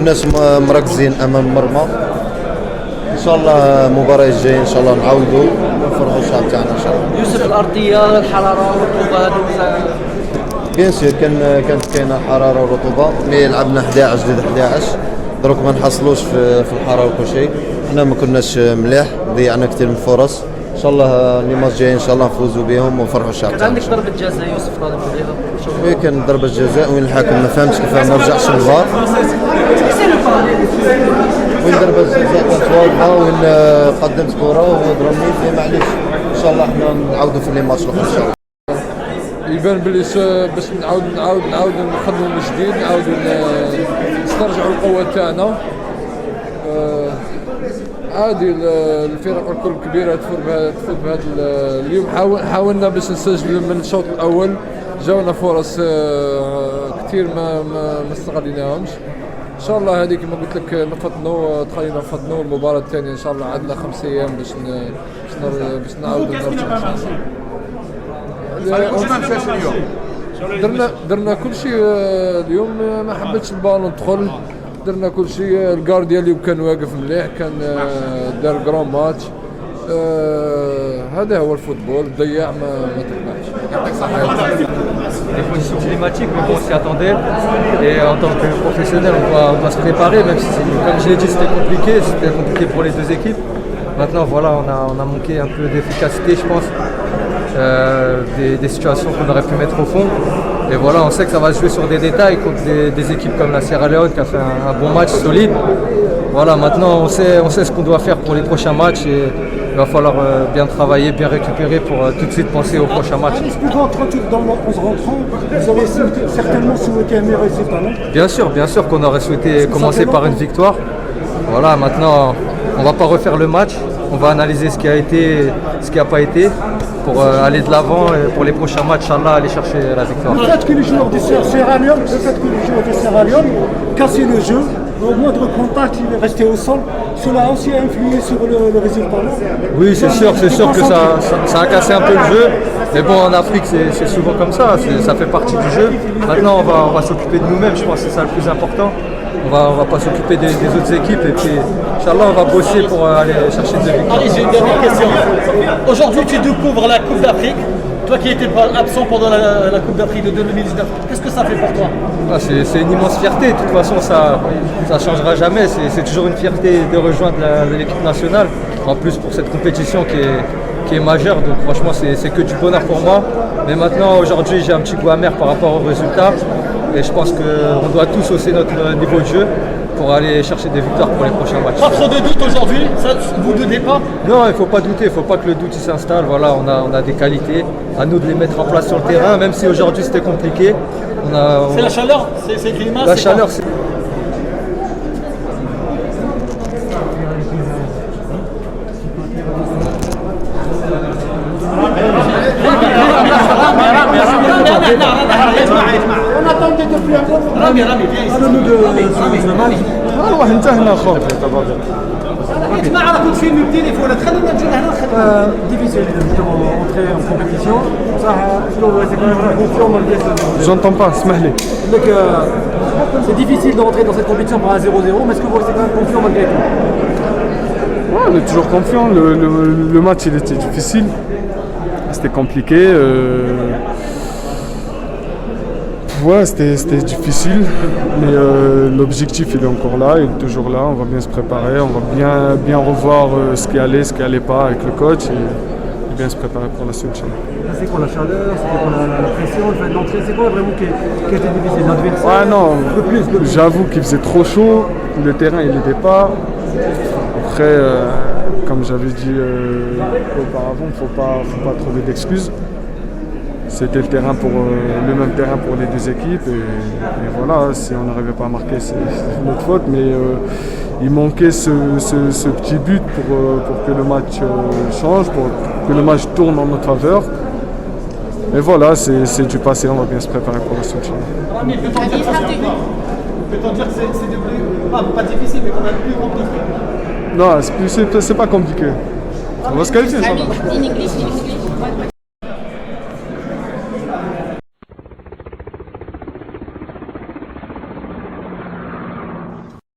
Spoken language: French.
كناش مركزين امام المرمى. ان شاء الله المباراه الجايه ان شاء الله نعاودوا نفرحوا الشعب تاعنا ان شاء الله. يوسف، الارضيه، الحراره والرطوبه هذوك بيان سور كانت كاينه حراره ورطوبه، مي لعبنا 11 ضد 11 دروك ما نحصلوش في الحراره وكل شيء. حنا ما كناش مليح، ضيعنا كثير من الفرص. ان شاء الله اللي ماتش جاي ان شاء الله نفوزوا بهم ونفرحوا الشعب كان تاعنا. عندك ضربه جزاء يوسف طالب فيها؟ وي كان ضربه جزاء وين الحكم ما فهمش كيفاه ما رجعش للفار. وين ضربه جزاء كانت واضحه، وين قدمت كره وضربني فيه معليش. ان شاء الله حنا نعاودوا في لي ماتش الاخر ان شاء الله. يبان بلي باش نعاودوا نخدموا من جديد، نعاودوا نسترجعوا القوه تاعنا. عادي الفرق الكل كبيره تفوت بهذا اليوم. حاولنا باش نسجلوا من الشوط الاول، جاونا فرص كثير ما استغليناهمش. ان شاء الله هذيك كما قلت لك تخلينا نفطنوا المباراه الثانيه ان شاء الله. عندنا 5 ايام باش نعاودوا نرجعوا ان شاء الله. واش ما مشاش اليوم؟ درنا كل شيء اليوم. ما حبيتش البالون تدخل، درنا كل شيء. الكارديا اللي كان واقف مليح، كان دار جران ماتش. هذا هو الفوتبول، ضيع ما تربحش. Les conditions climatiques, mais bon, on s'y attendait. Et en tant que professionnel, on doit se préparer, même si, comme je l'ai dit, c'était compliqué pour les deux équipes. Maintenant, voilà, on a manqué un peu d'efficacité, je pense, des situations qu'on aurait pu mettre au fond. Et voilà, on sait que ça va se jouer sur des détails contre des équipes comme la Sierra Leone qui a fait un bon match solide. Voilà, maintenant on sait ce qu'on doit faire pour les prochains matchs et il va falloir bien travailler, bien récupérer pour tout de suite penser aux prochains matchs. Expliquons dans le 11 rentrant, vous avez certainement souhaité un meilleur résultat, non? Bien sûr qu'on aurait souhaité commencer par une victoire. Voilà, maintenant on ne va pas refaire le match, on va analyser ce qui a été, ce qui n'a pas été, pour aller de l'avant et pour les prochains matchs, Inch'Allah, aller chercher la victoire. Le fait que les joueurs de Sierra Leone cassaient le jeu, au moindre contact, il est resté au sol, cela a aussi influé sur le résultat. Oui, c'est sûr que ça a cassé un peu le jeu, mais bon, en Afrique c'est souvent comme ça, ça fait partie du jeu. Maintenant on va s'occuper de nous-mêmes, je pense que c'est ça le plus important. On va pas s'occuper des autres équipes et puis Inch'Allah on va bosser pour aller chercher des victoires. Allez, j'ai une dernière question. Aujourd'hui tu découvres la Coupe d'Afrique. Toi qui étais absent pendant la Coupe d'Afrique de 2019, qu'est-ce que ça fait pour toi? C'est une immense fierté, de toute façon ça changera jamais, c'est toujours une fierté de rejoindre l'équipe nationale, en plus pour cette compétition qui est majeure, donc franchement c'est que du bonheur pour moi. Mais maintenant aujourd'hui j'ai un petit goût amer par rapport aux résultats et je pense qu'on doit tous hausser notre niveau de jeu pour aller chercher des victoires pour les prochains matchs. Pas trop de doute aujourd'hui, vous ne doutez pas? Non, il ne faut pas douter, il ne faut pas que le doute s'installe. Voilà, on a des qualités, à nous de les mettre en place sur le terrain, même si aujourd'hui c'était compliqué. C'est la chaleur, c'est le climat. La chaleur, c'est... On attendait depuis un moment. رامي والله انتهينا خوف تبارك. اسمع راه كنت فيلم بالتليفون خلينا نجي لهنا Difficile de rentrer en compétition. Ça, c'est quand même confiant malgré ça. J'entends pas, اسمح لي. Donc, c'est difficile de rentrer dans cette compétition par un 0-0, mais est-ce que vous restez quand même confiant malgré tout? Ouais, on est toujours confiant. Le match il était difficile, c'était compliqué. Ouais, c'était difficile, mais l'objectif il est encore là, il est toujours là. On va bien se préparer, on va bien revoir ce qui allait pas avec le coach et bien se préparer pour la suite. C'est quoi la chaleur, c'était quoi la pression, le fait d'entrer, c'est quoi vraiment qui était difficile? L'adversaire? Ouais, non, j'avoue qu'il faisait trop chaud, le terrain il n'était pas. Après, comme j'avais dit auparavant, faut pas trouver d'excuses. C'était le même terrain pour les deux équipes et voilà, si on n'arrivait pas à marquer c'est notre faute, mais il manquait ce petit but pour que le match change, pour que le match tourne en notre faveur. Et voilà, c'est du passé, on va bien se préparer pour la suite. Peut-on dire que c'est devenu pas difficile mais quand même plus compliqué? Non, c'est pas compliqué. On va se qualifier, ça va. In English.